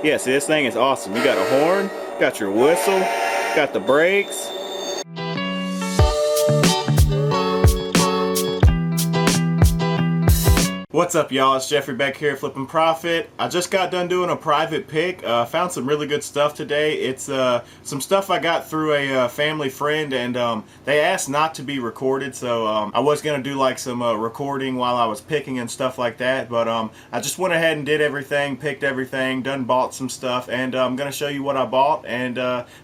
Yeah, see, this thing is awesome. You got a horn, got your whistle, got the brakes. What's up, y'all? It's Jeffrey back here at Flippin' Profit. I just got done doing a private pick. Found some really good stuff today. It's some stuff I got through a family friend, and they asked not to be recorded, so I was going to do like some recording while I was picking and stuff like that, but I just went ahead and did everything, picked everything, done bought some stuff, and I'm going to show you what I bought and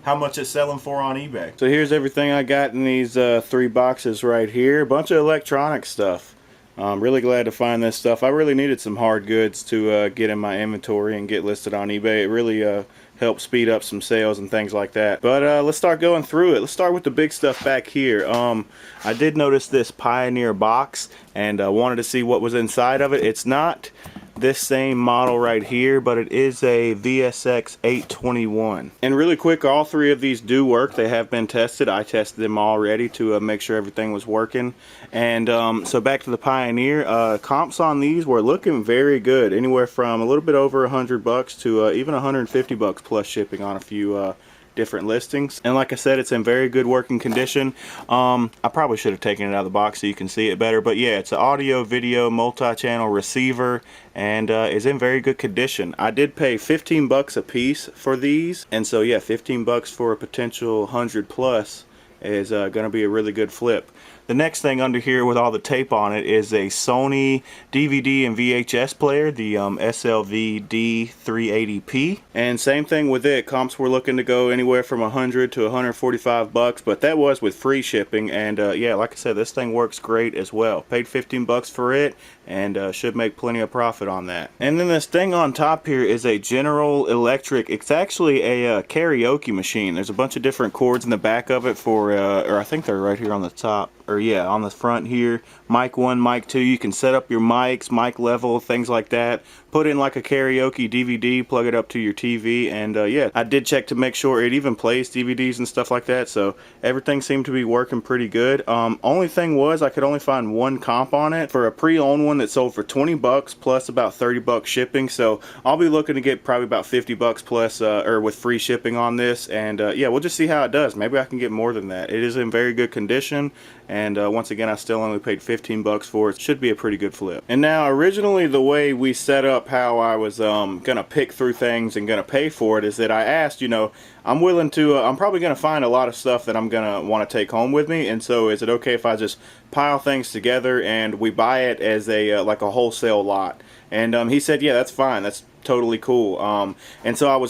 how much it's selling for on eBay. So here's everything I got in these 3 boxes right here. A bunch of electronic stuff. I'm really glad to find this stuff. I really needed some hard goods to get in my inventory and get listed on eBay. It really helped speed up some sales and things like that. But let's start going through it. Let's start with the big stuff back here. I did notice this Pioneer box and wanted to see what was inside of it. It's not this same model right here, but it is a VSX 821. And really quick, all 3 of these do work. They have been tested. I tested them already to make sure everything was working. And so back to the Pioneer, comps on these were looking very good, anywhere from a little bit over $100 to even $150 plus shipping on a few different listings. And like I said, it's in very good working condition. I probably should have taken it out of the box so you can see it better, but yeah, it's an audio video multi-channel receiver and is in very good condition. I did pay 15 bucks a piece for these, and so yeah, 15 bucks for a potential 100 plus is gonna be a really good flip. The next thing under here with all the tape on it is a Sony DVD and VHS player, the SLV D380p. And same thing with it, comps were looking to go anywhere from 100 to 145 bucks, but that was with free shipping. And yeah, like I said, this thing works great as well. Paid 15 bucks for it and should make plenty of profit on that. And then this thing on top here is a General Electric. It's actually a karaoke machine. There's a bunch of different cords in the back of it for, or I think they're right here on the top. Or yeah, on the front here, mic 1, mic 2, you can set up your mics, mic level, things like that. Put in like a karaoke DVD, plug it up to your TV, and yeah, I did check to make sure it even plays DVDs and stuff like that, so everything seemed to be working pretty good. Only thing was, I could only find 1 comp on it for a pre-owned one that sold for 20 bucks plus about 30 bucks shipping, so I'll be looking to get probably about 50 bucks plus, or with free shipping on this, and yeah, we'll just see how it does. Maybe I can get more than that. It is in very good condition, and once again, I still only paid 15 bucks for it. Should be a pretty good flip. And now, originally the way we set up how I was gonna pick through things and gonna pay for it is that I asked, you know, I'm willing to, I'm probably gonna find a lot of stuff that I'm gonna want to take home with me, and so is it okay if I just pile things together and we buy it as a like a wholesale lot? And he said, yeah, that's fine, that's totally cool. And so I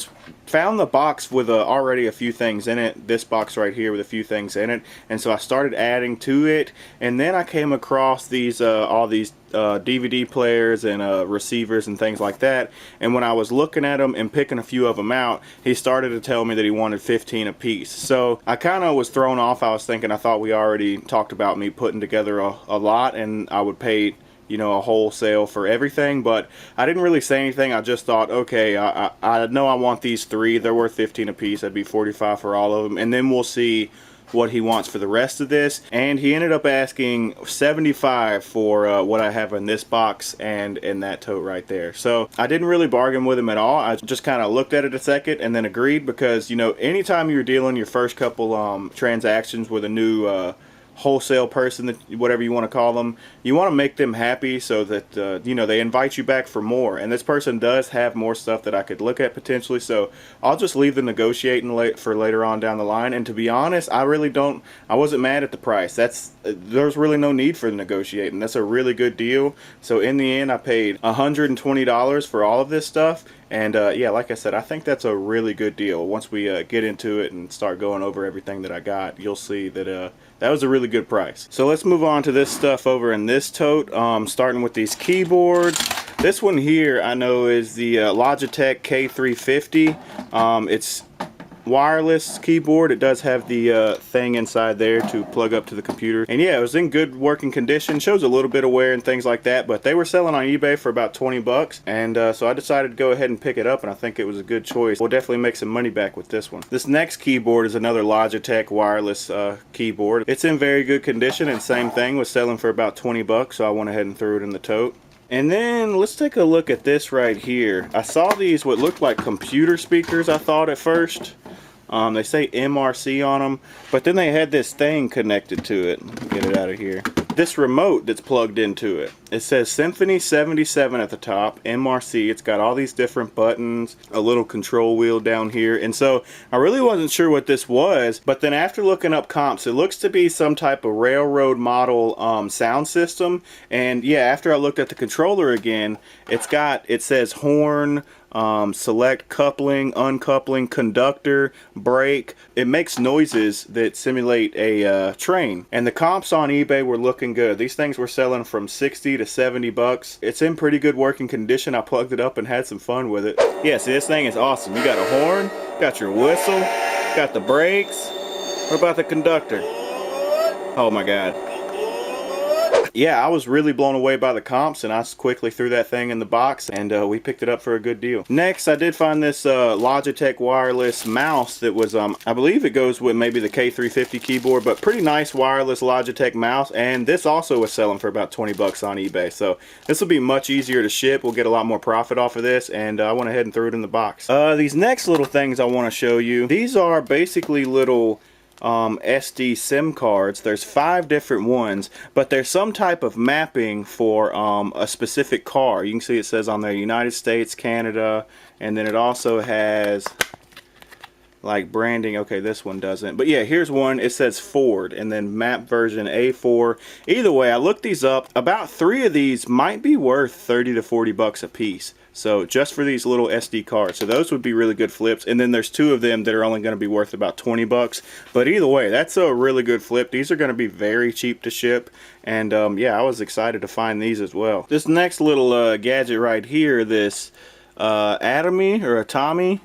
found the box with already a few things in it, this box right here with a few things in it, and so I started adding to it, and then I came across these all these DVD players and receivers and things like that, and when I was looking at them and picking a few of them out, he started to tell me that he wanted 15 a piece. So I kind of was thrown off. I was thinking, I thought we already talked about me putting together a lot and I would pay, you know, a wholesale for everything, but I didn't really say anything. I just thought, okay, I know I want these 3. They're worth 15 a piece. That'd be 45 for all of them, and then we'll see what he wants for the rest of this. And he ended up asking 75 for what I have in this box and in that tote right there. So I didn't really bargain with him at all. I just kind of looked at it a second and then agreed, because, you know, anytime you're dealing your first couple transactions with a new wholesale person, that whatever you want to call them, you want to make them happy so that you know, they invite you back for more. And this person does have more stuff that I could look at potentially, so I'll just leave the negotiating for later on down the line. And to be honest, I wasn't mad at the price. There's really no need for the negotiating. That's a really good deal. So in the end, I paid $120 for all of this stuff. And yeah, like I said, I think that's a really good deal. Once we get into it and start going over everything that I got, you'll see that that was a really good price. So let's move on to this stuff over in this tote, starting with these keyboards. This one here I know is the Logitech K350. It's wireless keyboard. It does have the thing inside there to plug up to the computer, and yeah, it was in good working condition. Shows a little bit of wear and things like that, but they were selling on eBay for about 20 bucks, and so I decided to go ahead and pick it up, and I think it was a good choice. We'll definitely make some money back with this one. This next keyboard is another Logitech wireless keyboard. It's in very good condition, and same thing, was selling for about 20 bucks, so I went ahead and threw it in the tote. And then let's take a look at this right here. I saw these what looked like computer speakers, I thought at first. They say MRC on them, but then they had this thing connected to it. Get it out of here. This remote that's plugged into it. It says Symphony 77 at the top, MRC. It's got all these different buttons, a little control wheel down here. And so I really wasn't sure what this was, but then after looking up comps, it looks to be some type of railroad model sound system. And yeah, after I looked at the controller again, it says horn, select coupling, uncoupling, conductor, brake. It makes noises that simulate a train. And the comps on eBay were looking good. These things were selling from 60 to 70 bucks. It's in pretty good working condition. I plugged it up and had some fun with it. Yeah, see, this thing is awesome. You got a horn, got your whistle, got the brakes. What about the conductor? Oh my God. Yeah, I was really blown away by the comps, and I quickly threw that thing in the box, and we picked it up for a good deal. Next, I did find this Logitech wireless mouse that was, I believe it goes with maybe the K350 keyboard, but pretty nice wireless Logitech mouse, and this also was selling for about 20 bucks on eBay, so this will be much easier to ship. We'll get a lot more profit off of this, and I went ahead and threw it in the box. These next little things I want to show you, these are basically little SD SIM cards. There's 5 different ones, but there's some type of mapping for a specific car. You can see it says on there United States, Canada, and then it also has like branding. Okay, this one doesn't, but yeah, here's one. It says Ford, and then map version A4. Either way, I looked these up. About 3 of these might be worth 30 to 40 bucks a piece. So just for these little SD cards. So those would be really good flips. And then there's 2 of them that are only going to be worth about 20 bucks. But either way, that's a really good flip. These are going to be very cheap to ship. And yeah, I was excited to find these as well. This next little gadget right here, this Atomy.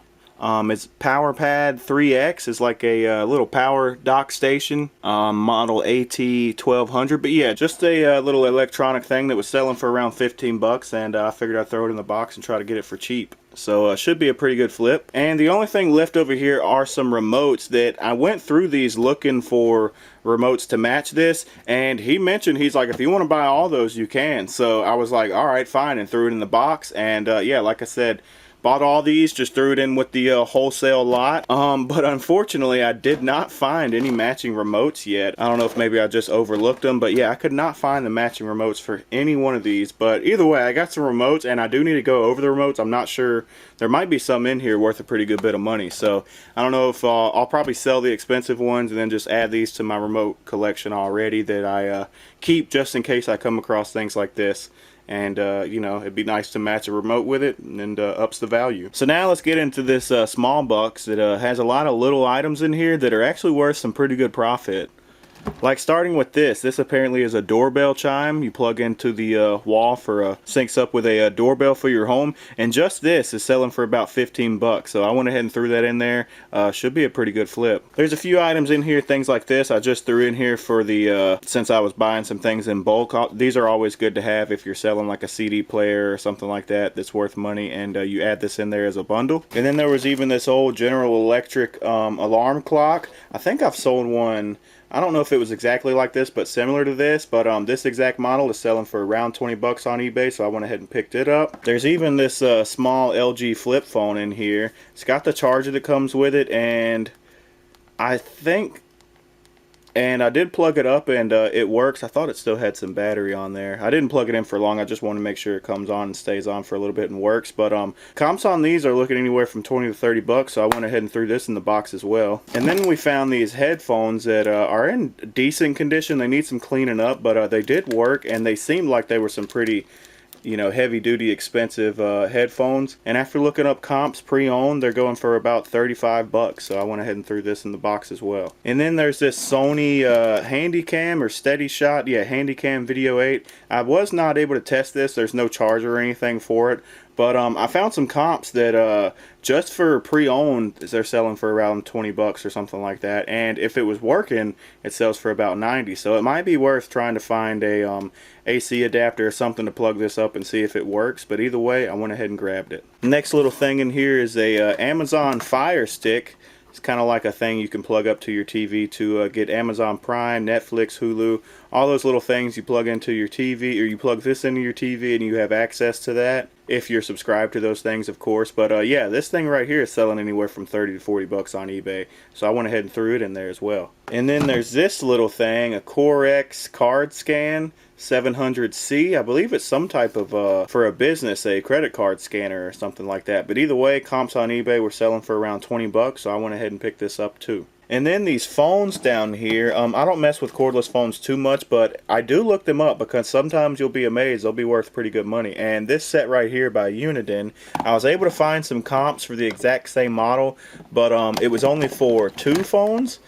It's PowerPad 3X. It's like a little power dock station, model AT1200. But yeah, just a little electronic thing that was selling for around 15 bucks, and I figured I'd throw it in the box and try to get it for cheap. So should be a pretty good flip. And the only thing left over here are some remotes that I went through these looking for remotes to match this, and he mentioned, he's like, if you want to buy all those, you can. So I was like, all right, fine, and threw it in the box. And yeah, like I said, bought all these, just threw it in with the wholesale lot. But unfortunately, I did not find any matching remotes yet. I don't know if maybe I just overlooked them, but yeah, I could not find the matching remotes for any one of these. But either way, I got some remotes, and I do need to go over the remotes. I'm not sure. There might be some in here worth a pretty good bit of money. So I don't know if I'll probably sell the expensive ones and then just add these to my remote collection already that I keep just in case I come across things like this. And you know, it'd be nice to match a remote with it, and ups the value. So now let's get into this small box that has a lot of little items in here that are actually worth some pretty good profit. Like starting with this apparently is a doorbell chime. You plug into the wall for syncs up with a doorbell for your home, and just this is selling for about 15 bucks. So I went ahead and threw that in there. Should be a pretty good flip. There's a few items in here, things like this I just threw in here for the since I was buying some things in bulk. These are always good to have if you're selling like a CD player or something like that that's worth money, and you add this in there as a bundle. And then there was even this old General Electric alarm clock. I think I've sold one. I don't know if it was exactly like this, but similar to this. But this exact model is selling for around 20 bucks on eBay, so I went ahead and picked it up. There's even this small LG flip phone in here. It's got the charger that comes with it, and I did plug it up, and it works. I thought it still had some battery on there. I didn't plug it in for long. I just want to make sure it comes on and stays on for a little bit and works. But comps on these are looking anywhere from 20 to 30 bucks, so I went ahead and threw this in the box as well. And then we found these headphones that are in decent condition. They need some cleaning up, but they did work, and they seemed like they were some pretty, you know, heavy duty expensive headphones. And after looking up comps pre-owned, they're going for about 35 bucks, so I went ahead and threw this in the box as well. And then there's this Sony Handycam or Steady Shot, yeah, Handycam Video 8. I was not able to test this. There's no charger or anything for it, but I found some comps that just for pre-owned, they're selling for around 20 bucks or something like that. And if it was working, it sells for about 90. So it might be worth trying to find a AC adapter or something to plug this up and see if it works. But either way, I went ahead and grabbed it. Next little thing in here is a Amazon Fire Stick. It's kind of like a thing you can plug up to your TV to get Amazon Prime, Netflix, Hulu, all those little things you plug into your TV, or you plug this into your TV and you have access to that if you're subscribed to those things, of course. But yeah, this thing right here is selling anywhere from 30 to 40 bucks on eBay, so I went ahead and threw it in there as well. And then there's this little thing, a Core X card scan 700C. I believe it's some type of for a business, a credit card scanner or something like that. But either way, comps on eBay were selling for around 20 bucks, so I went ahead and picked this up too. And then these phones down here, I don't mess with cordless phones too much, but I do look them up because sometimes you'll be amazed, they'll be worth pretty good money. And this set right here by Uniden, I was able to find some comps for the exact same model, but it was only for two phones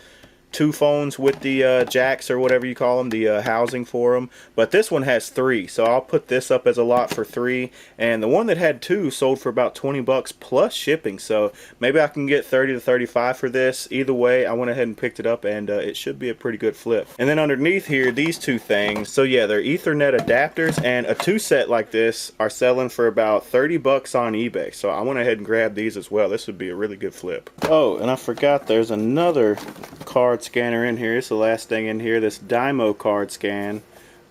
with the jacks, or whatever you call them, the housing for them. But this one has 3, so I'll put this up as a lot for 3. And the one that had 2 sold for about 20 bucks plus shipping, so maybe I can get 30 to 35 for this. Either way, I went ahead and picked it up, and it should be a pretty good flip. And then underneath here, these two things, so yeah, they're Ethernet adapters, and a 2 set like this are selling for about 30 bucks on eBay, so I went ahead and grabbed these as well. This would be a really good flip. Oh, and I forgot there's another card scanner in here. It's the last thing in here, this Dymo card scan,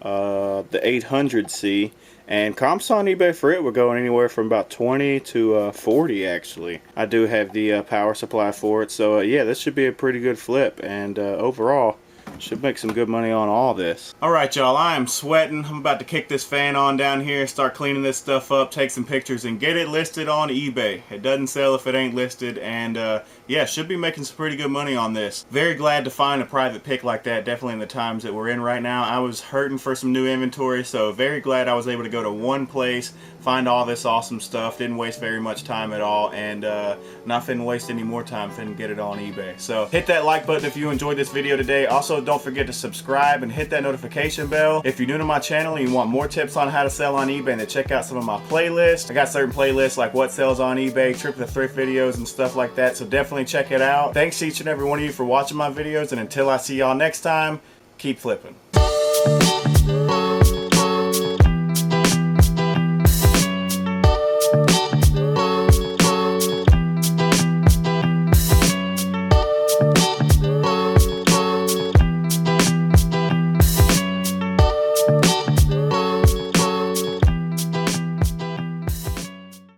the 800C, and comps on eBay for it were going anywhere from about 20 to 40 actually. I do have the power supply for it, so yeah, this should be a pretty good flip, and overall should make some good money on all this. Alright y'all, I am sweating. I'm about to kick this fan on down here, start cleaning this stuff up, take some pictures, and get it listed on eBay. It doesn't sell if it ain't listed, and yeah, should be making some pretty good money on this. Very glad to find a private pick like that, definitely in the times that we're in right now. I was hurting for some new inventory, so very glad I was able to go to one place, find all this awesome stuff, didn't waste very much time at all, and not finna waste any more time, finna get it on eBay. So hit that like button if you enjoyed this video today. Also, don't forget to subscribe and hit that notification bell. If you're new to my channel and you want more tips on how to sell on eBay, and to check out some of my playlists. I got certain playlists like what sells on eBay, trip to thrift videos, and stuff like that, so definitely check it out. Thanks to each and every one of you for watching my videos, and until I see y'all next time, keep flipping.